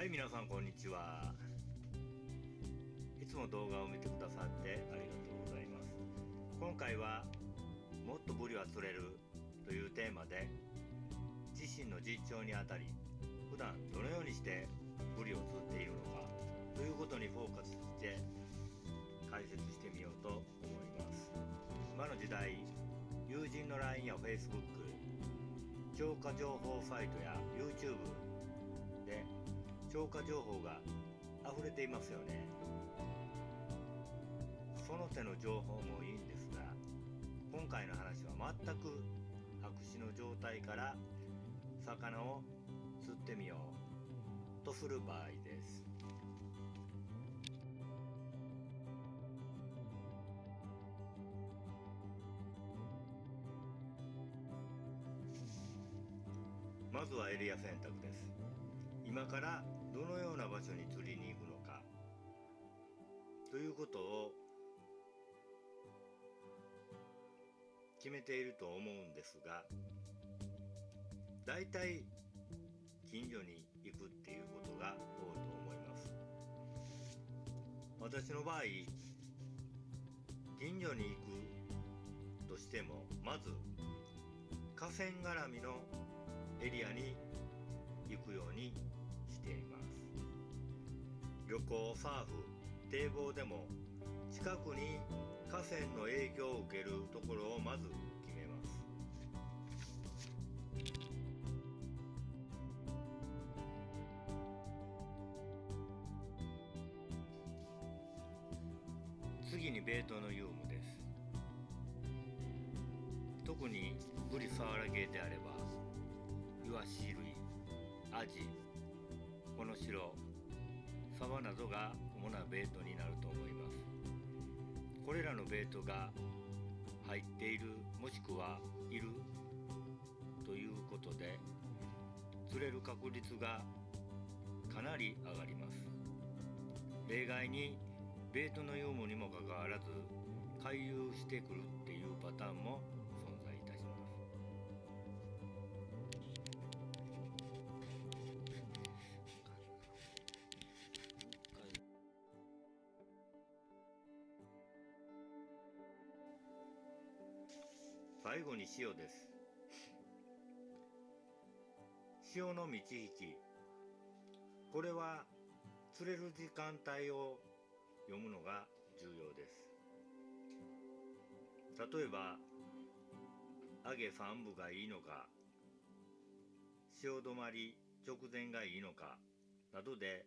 はい、皆さんこんにちは。いつも動画を見てくださってありがとうございます。今回はもっとブリは釣れるというテーマで、自身の実調にあたり普段どのようにしてブリを釣っているのかということにフォーカスして解説してみようと思います。今の時代、友人の LINE や Facebook、 超過情報サイトや YouTube で超過情報が溢れていますよね。その手の情報もいいんですが、今回の話は全く白紙の状態から魚を釣ってみようとする場合です。まずはエリア選択です。今からどのような場所に釣りに行くのかということを決めていると思うんですが、だいたい近所に行くっていうことが多いと思います。私の場合、近所に行くとしてもまず河川絡みのエリアに行くようにしています。旅行、サーフ、堤防でも近くに河川の影響を受けるところをまず決めます。次にベイトのユームです。特にブリサワラ系であればイワシ類、アジ、コノシロ、サバなどが主なベイトになると思います。これらのベイトが入っているもしくはいるということで、釣れる確率がかなり上がります。例外にベイトのユームにもかかわらず回遊してくるっていうパターンも存在いたします。最後に潮です。潮の満ち引き、これは釣れる時間帯を読むのが重要です。例えば上げ3部がいいのか、潮止まり直前がいいのかなどで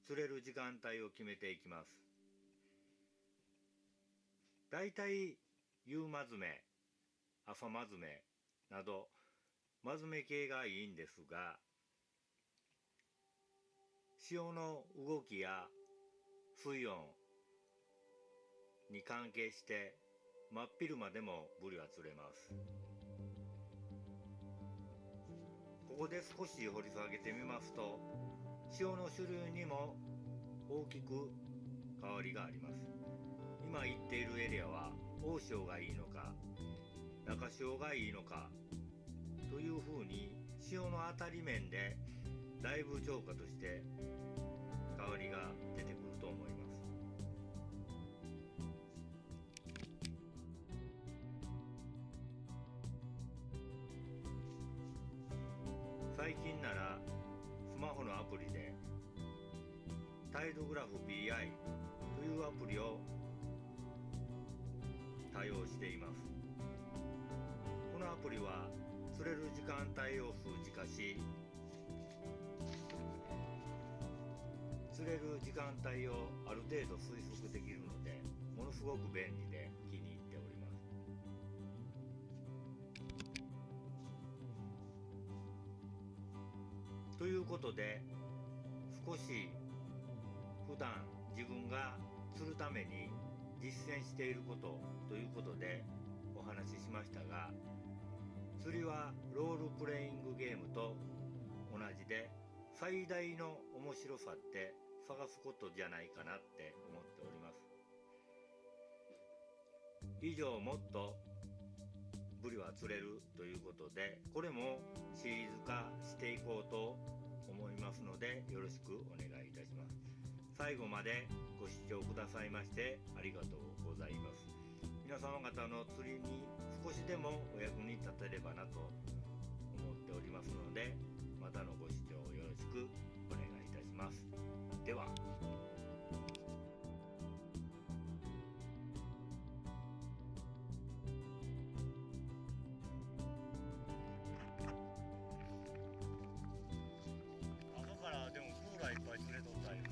釣れる時間帯を決めていきます。だいたい夕間詰め、朝間詰めなど間詰め系がいいんですが、潮の動きや水温に関係して真っ昼間でもブリは釣れます。ここで少し掘り下げてみますと、潮の種類にも大きく変わりがあります。今言っているエリアは大潮がいいのか中潮がいいのかというふうに潮の当たり面でだいぶ超過として変わりが出てくると思います。最近ならスマホのアプリでタイドグラフ BI というアプリを対応しています。このアプリは釣れる時間帯を数値化し、釣れる時間帯をある程度推測できるので、ものすごく便利で気に入っております。ということで、少し普段自分が釣るために実践していることということでお話ししましたが、釣りはロールプレイングゲームと同じで、最大の面白さって探すことじゃないかなって思っております。以上、もっとブリは釣れるということで、これもシリーズ化していこうと思いますので、よろしくお願いいたします。最後までご視聴くださいましてありがとうございます。皆様方の釣りに少しでもお役に立てればなと思っておりますので、またのご視聴よろしくお願いいたします。では。朝からでもクーラーいっぱい釣れとったよね。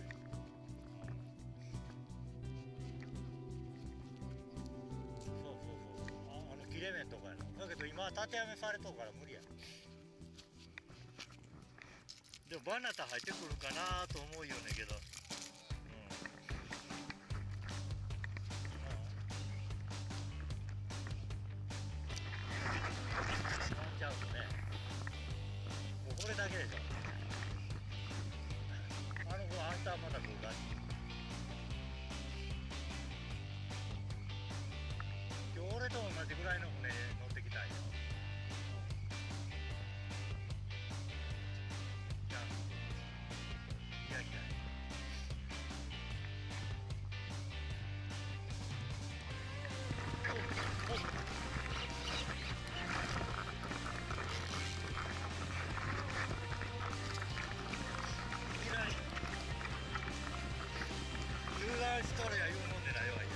切れ目とかやの。だけど今は縦やめされとうから無理や。でもバナタ入ってくるかなと思うよねけど。ちゃうとね。もうこれだけでしょ。あんたはまだ来るか。今日俺と同じぐらいの船乗ってきたいよ。いやいや。油断しとるや言うもんでないわいや。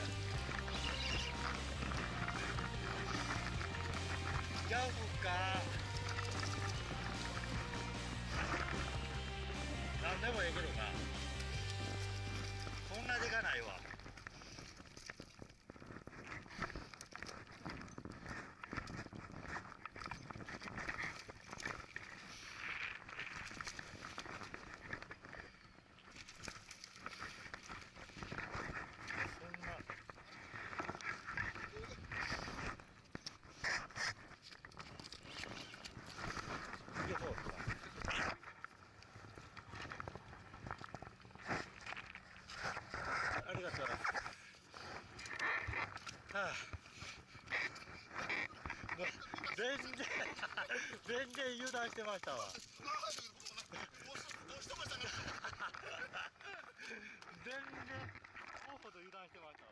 ギャグか。なんでもええけどな。そんなでかないわ。ありがとう。はあ、全然油断してましたわ。全然ほど油断してましたわ。